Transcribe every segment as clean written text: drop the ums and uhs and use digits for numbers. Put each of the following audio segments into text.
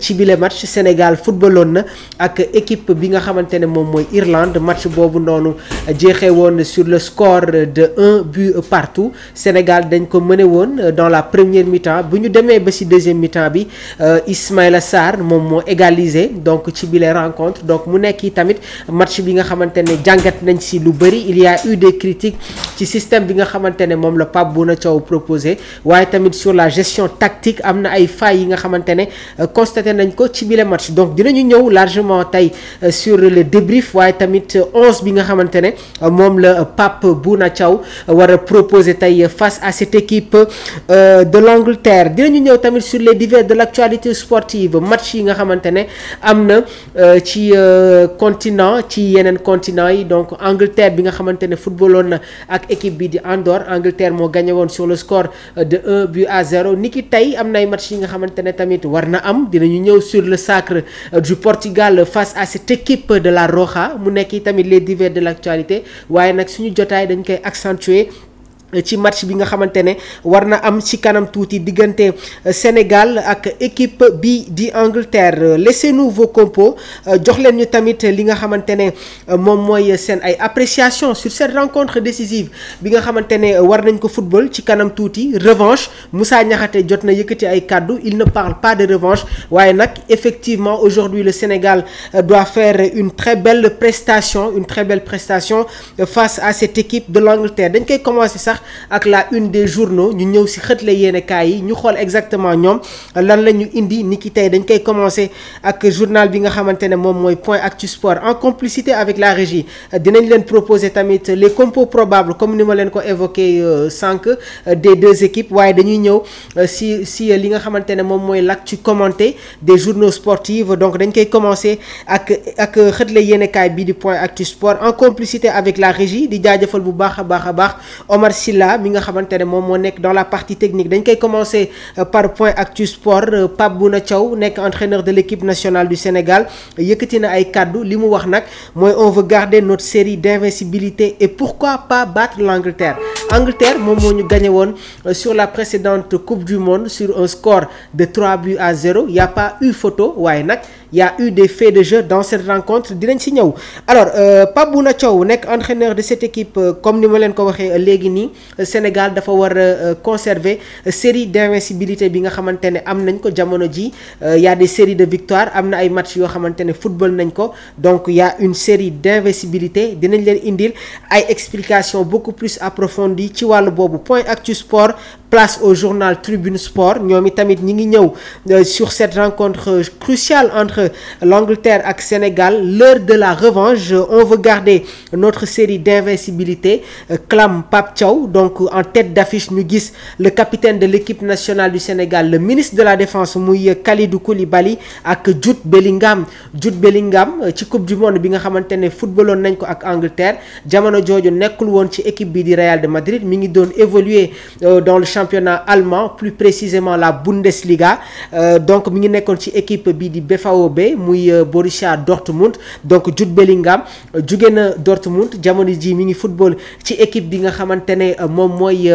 ci bile match Sénégal footballoon na ak équipe bi nga xamante ne moom mooy Irlande match boobu noonu jeexee woon sur le score de 1 but partout Sénégal dañ ko mëne woon dans la première mi-temps bu ñu demee ba ci deuxième mi-temps bi Ismaïla Sarr moom moo égalisé donc ci bile rencontre donc mu nekk tamit match bi nga xamante ne jàngat nañ ci lu bëri il y a eu des critiques ci système bi nga xamante ne moom la Pape Bouna Thiaw proposé waaye tamit sur la gestion tactique am na ay failles yi nga xamante ne constaté nañ ko ci bile match donc dinañu ñëw largement tey sur le débrief waaye tamit 11 bi nga xamante ne moom la Pape Bouna Thiaw war a proposé tey face à cette équipe de l'Angleterre dinañu ñëw tamit sur les divers de l'actualité sportive match yi nga xamante ne am na ci continent ci yeneen continent yi donc Angleterre bi nga xamante ne footballoon na ak équipe bi di Andorre Angleterre moo gagné woon sur le score de 1 but à 0 niki tey am na ay match yi nga xamante ne tamit war na am dinañu ñëw sur le sacre du Portugal face à cette équipe de la Roja mu nekk tamit les divers de l'actualité waaye nag suñu jotaay dañ koy accentuer ci match bi nga xamante ne war na am ci kanam tuuti diggante Sénégal ak équipe bi di Angleterre laissez-nous vos compos jox leen ñu tamit li nga xamante ne moom mooy seen ay appréciation sur cette rencontre décisive bi nga xamante ne war nañ ko football ci kanam tuuti revanche Moussa Niakhaté jot na yëkkati ay kàddu il ne parle pas de revanche waaye nag effectivement aujourd'hui le Sénégal doit faire une très belle prestation face à cette équipe de l'Angleterre dañ koy commencer sax ak la une des journaux ñu ñëw ci xëtle yéenekaay yi ñu xool exactement ñoom lan la ñu indi ni ki tey dañ koy commencer ak journal bi nga xamante ne moom mooy Point Actu Sport en complicité avec la régie dinañ leen proposer tamit les compos probables comme ni ma leen ko évoqué sànq des deux équipes waaye dañuy ñëw si li nga xamante ne moom mooy l'actu commenté des journaux sportifs donc dañ koy commencer ak xëtle yéenekaay bi di Point Actu Sport en complicité avec la régie di jaajëfal bu baax a baax Omar Silla mi nga xamante ne moom moo nekk dans la partie technique dañ koy commencer par Point Actu Sport Pape Bouna Thiaw nekk entraîneur de l'équipe nationale du Sénégal yëkkati na ay kàddu li mu wax nag mooy on veut garder notre série d'invincibilité et pourquoi pas battre l'Angleterre moom moo ñu gagné woon sur la précédente coupe du monde sur un score de 3 buts à 0 y a pas eu photo waaye nag y a eu des faits de jeu dans cette rencontre dinañ ci ñëw alors Pape Bouna Thiaw nekk entraîneur de cette équipe comme ni ma leen ko waxee léegi nii Sénégal dafa war a conserver série d'invincibilité bi nga xamante ne am nañ ko jamono ji y a des séries de victoires am na ay match yoo xamante ne football nañ ko donc y a une série d'invincibilité dinañ leen indil ay explications beaucoup plus approfondies ci wàllu boobu Point Actu Sport place au journal Tribune Sport ñoom itamit ñi ngi ñëw sur cette rencontre cruciale entre l'Angleterre ak Sénégal l'heure de la revanche on veut garder notre série d'invincibilité clame Pape Thiaw donc en tête d'affiche ñu gis le capitaine de l'équipe nationale du Sénégal le ministre de la défense muy Kalidou Koulibaly ak Jude Bellingham ci coupe du monde bi nga xamante ne footballoon nañ ko ak Angleterre jamono jooju nekkul woon ci équipe bi di Real de Madrid mi ngi doon évoluer dans le championnat allemand plus précisément la Bundesliga donc mi ngi nekkoon ci équipe bi di BVB muy Borussia Dortmund donc Jude Bellingham jóge na Dortmund jamono ji mi ngi football ci équipe bi nga xamante ne moom mooy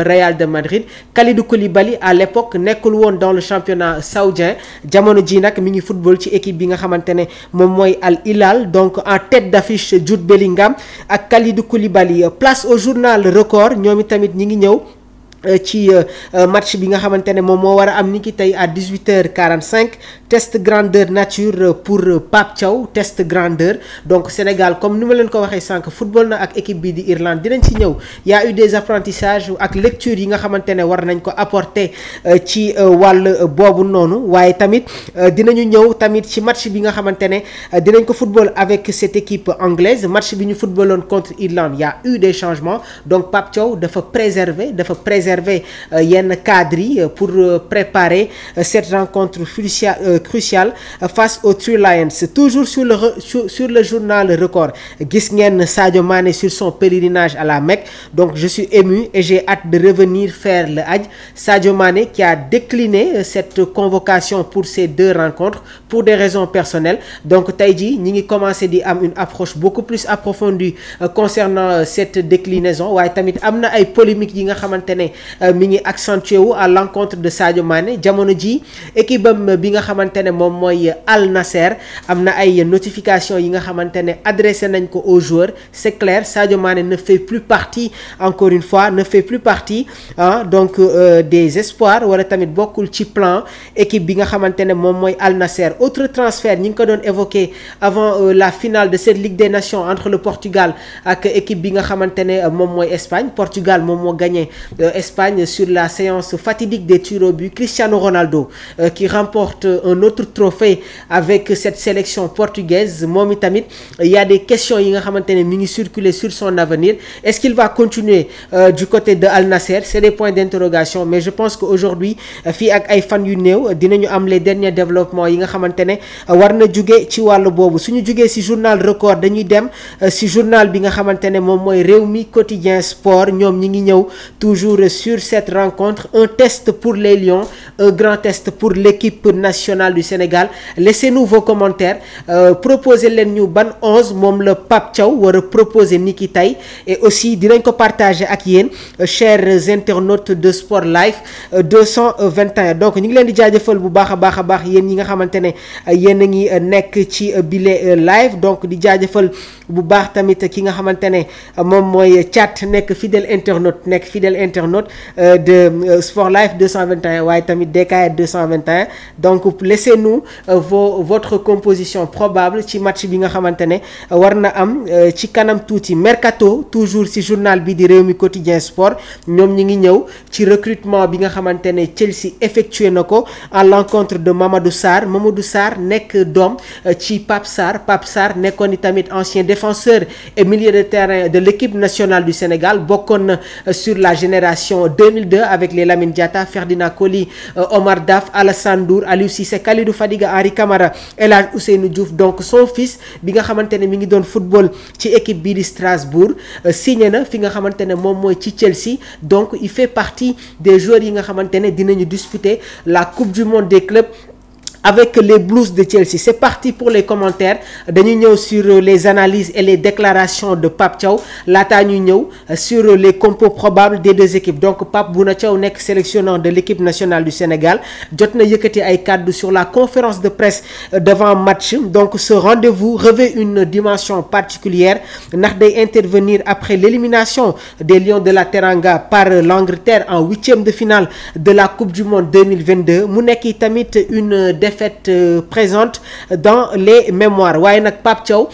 Real de Madrid Kalidou Koulibaly à l'époque nekkul woon dans le championnat saoudien jamono ji nag mi ngi football ci équipe bi nga xamante ne moom mooy Al Hilal donc en tête d'affiche Jude Bellingham ak Kalidou Koulibaly place au journal Record ñoom itamit ñi ngi ñëw ci match bi nga xamante ne moom moo war a am ni ki tey à 18h45 test grandeur nature pour Pape Thiaw test grandeur donc Sénégal comme ni ma leen ko waxee sànq football na ak équipe bi di Irlande dinañ ci ñëw y a eu des apprentissages ak lecture yi nga xamante ne war nañ ko apporter ci wàll boobu noonu waaye tamit dinañu ñëw tamit ci match bi nga xamante ne dinañ ko football avec cette équipe anglaise match bi ñu footballoon contre Irlande y a eu des changements donc Pape Thiaw dafa préserver yenn cadres yi pour préparer cette rencontre cruciale face aux Three Lions toujours sur le journal Record gis ngeen Sadio Mané sur son pèlerinage à la Mecque donc je suis ému et j'ai hâte de revenir faire le Hajj Sadio Mané qui a décliné cette convocation pour ces deux rencontres pour des raisons personnelles donc tey jii ñi ngi commencer di am une approche beaucoup plus approfondie concernant cette déclinaison waaye tamit am na ay polémiques yi nga xamante ne mi ngi accentué wu à l'encontre de Sadio Mané jamono ji équipe am bi nga xamante ne moom mooy Al Nasser am na ay notification yi nga xamante ne adressé nañ ko aux joueurs. C'est clair, Sadio Mané ne fait plus partie, encore une fois, ne fait plus partie donc des espoirs wala tamit bokkul ci plan équipe bi nga xamante ne moom mooy Al Nasser. Autre transfert ñi ngi ko doon évoqué avant la finale de cette Ligue des Nations entre le Portugal ak équipe bi nga xamante ne moom mooy Espagne. Portugal moom moo gagné Espagne sur la séance fatidique des tirs au but. Cristiano Ronaldo qui remporte un autre trophée avec cette sélection portugaise. Moom itamit il y a des questions yi nga xamante ne mi ngi circuler sur son avenir. Est-ce qu'il va continuer du côté de Al Nasser? C'est des points d'interrogation, mais je pense que aujourd'hui fii ak ay fan yu néew dinañu am les derniers développements yi nga xamante ne war na jugee ci wàllu boobu. Suñu jugee ci journal Record dañuy dem ci journal bi nga xamante ne moom mooy Rewmi Quotidien Sport. Ñoom ñi ngi ñëw toujours sur cette rencontre. Un test pour les Lions, un grand test pour l'équipe nationale du Sénégal. Laissez-nous vos commentaires. Proposez leen ñu ban 11 moom la Pape Thiaw war a proposer niki tey, et aussi dinañ ko partager ak yéen chers internautes de Sport Life 221. donc ñu ngi leen di jaajëfal bu baax a baax yéen ñi nga xamante ne yéen a ngi nekk ci bile live. donc di jaajëfal bu baax tamit ki nga xamante ne moom mooy chat nekk fidèle internaute de Sport Life 221 waaye tamit DKR 221. donc laissez-nous votre composition probable ci match bi nga xamante ne war na am ci kanam tuuti. Mercato toujours ci journal bi di Rewmi Quotidien Sport. ñoom ñi ngi ñëw ci recrutement bi nga xamante ne Chelsea effectué na ko à l'encontre de Mamadou Sarr nekk doom ci Pape Sarr nekkoon tamit ancien défenseur et milieu de terrain de l'équipe nationale du Sénégal. bokkoon na sur la génération 2002 avec les Lamine Diatta, Ferdinand Coly, Omar Daf, Alassane Ndour, Aliou Cissé, Kalidou Fadiga, Henri Camara, El Hadj Ousseynou Diouf. donc son fils bi nga xamante ne mi ngi doon football ci équipe bii di Strasbourg signé na fi nga xamante ne moom mooy ci Chelsea. donc il fait partie des joueurs yi nga xamante ne dinañu disputer la Coupe du monde des clubs avec les Blues de Chelsea. C'est parti pour les commentaires. dañuy ñëw sur les analyses et les déclarations de Pape Thiaw laata ñu ñëw sur les compos probables des deux équipes. donc Pape Bouna Thiaw nekk sélectionneur de l'équipe nationale du Sénégal jot na yëkkati ay kàddu sur la conférence de presse d'avant match. donc ce rendez-vous revêt une dimension particulière ndax day intervenir après l'élimination des Lions de la Teranga par l'Angleterre en 8e de finale de la Coupe du monde 2022. mu nekk tamit une défaite présente dans les mémoires. waaye nag Pape Thiaw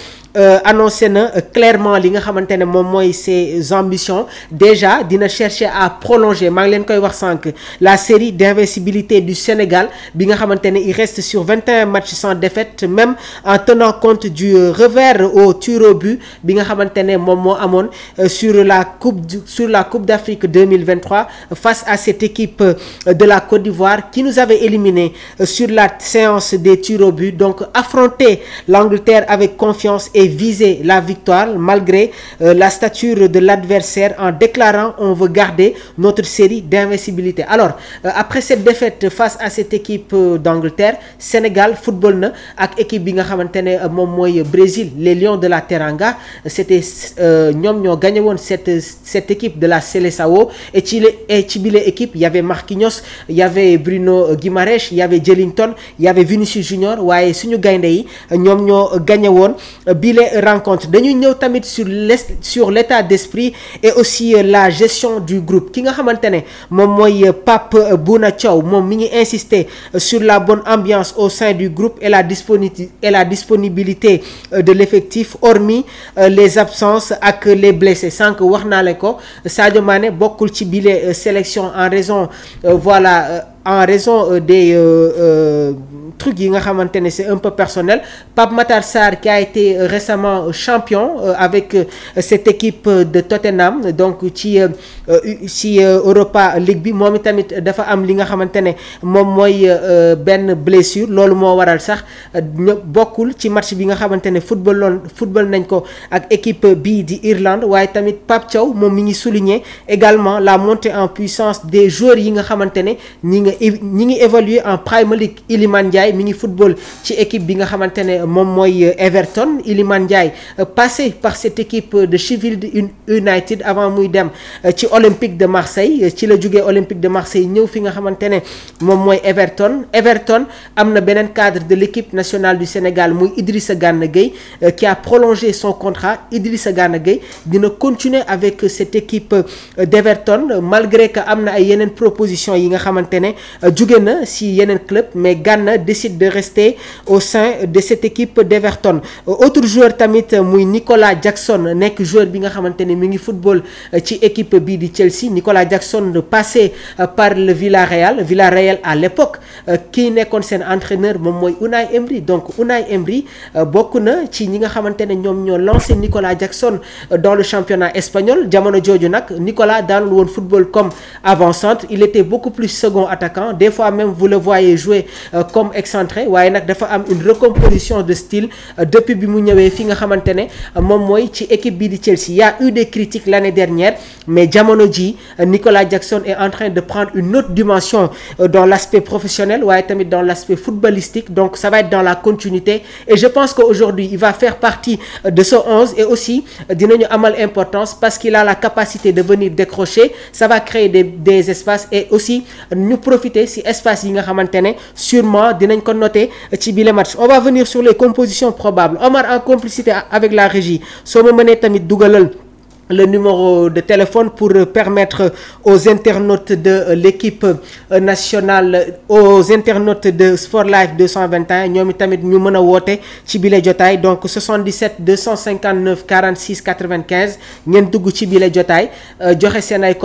annoncé na clairement li nga xamante ne moom mooy ses ambitions. déjà dina chercher à prolonger maa ngi leen koy wax sànq la série d'invincibilité du Sénégal bi nga xamante ne il reste sur 21 matchs sans défaite, même en tenant compte du revers au tir au but bi nga xamante ne moom moo amoon sur la Coupe d'Afrique 2023 face à cette équipe de la Côte d'Ivoire qui nous avait éliminés sur la séance des tirs au but. donc affronter l'Angleterre avec confiance et viser la victoire malgré la stature de l'adversaire en déclarant on veut garder notre série d'invincibilité. alors après cette défaite face à cette équipe d'Angleterre, Sénégal football na ak équipe bi nga xamante ne moom mooy Brésil, les Lions de la Teranga. c'était ñoom ñoo gagné woon cette équipe de la Seleção. et ci bile équipe il y avait Marquinhos, il y avait Bruno Guimaraes, il y avait Jellington, il y avait Vinicius Junior. waaye suñu gaynde yi ñoom ñoo gagné woon les rencontres. dañuy ñëw tamit sur l'état d'esprit et aussi la gestion du groupe. ki nga xamante ne moom mooy Pape Bouna Thiaw moom mi ngi insister sur la bonne ambiance au sein du groupe et la disponibilité de l'effectif hormis les absences ak les blessés. sànq wax naa la ko Sadio Mané bokkul ci bile sélection en raison des trucs yi nga xamante ne c'est un peu personnel. Pape Matar Sarr qui a été récemment champion avec cette équipe de Tottenham donc ci Europa League bi moom itamit dafa am li nga xamante ne moom mooy benn blessure. loolu moo waral sax bokkul ci match bi nga xamante ne football nañ ko ak équipe bii di Irlande. waaye tamit Pape Thiaw moom mi ngi souligner également la montée en puissance des joueurs yi nga xamante ne ñi nga ñi ngi évoluer en Premier League. Iliman Ndiaye mi ngi football ci équipe bi nga xamante ne moom mooy Everton. Iliman Ndiaye passé par cette équipe de Sheffield United avant muy dem ci Olympique de Marseille ci la jógee Olympique de Marseille ñëw fi nga xamante ne moom mooy Everton am na beneen cadre de l'équipe nationale du Sénégal muy Idrissa Gana Gueye qui a prolongé son contrat. Idrissa Gana Gueye dina continuer avec cette équipe d'Everton malgré que am na ay yeneen proposition yi nga xamante ne jóge na si yeneen club mais Gana décide de rester au sein de cette équipe d'Everton. Autre joueur tamit muy Nicolas Jackson nekk joueur bi nga xamante ne mi ngi football ci équipe bii di Chelsea. Nicolas Jackson passé par le Villarreal à l'époque kii nekkoon seen entraîneur moom mooy Unai Emery. Donc Unai Emery bokk na ci ñi nga xamante ne ñoom ñoo lancé Nicolas Jackson dans le championnat espagnol. Jamono jooju nag Nicolas daanul woon football comme avant-centre, il était beaucoup plus second attaquant. Des fois même vous le voyez jouer comme excentré waaye nag dafa am une recomposition de style depuis bi mu ñëwee fi nga xamante ne moom mooy ci équipe bii di Chelsea. Il y a eu des critiques l'année dernière mais jamono ji Nicolas Jackson est en train de prendre une autre dimension dans l'aspect professionnel waaye tamit dans l'aspect footballistique. Donc ça va être dans la continuité et je pense qu'aujourd'hui il va faire partie de ce 11 et aussi dinañu amal importance parce qu'il a la capacité de venir décrocher. Ça va créer des espaces et aussi ñu profiter si espace yi nga xamante ne sûrement dinañ ko noter ci bile match. On va venir sur les compositions probables. Omar, en complicité avec la régie, soo ma mënee tamit dugalal le numéro de téléphone pour permettre aux internautes de l'équipe nationale, aux internautes de Sport Life 221 ñoom tamit ñu mën a woote ci bile jotaay. Donc 77 259 46 95 ngeen dugg ci bile jotaay joxe seen ay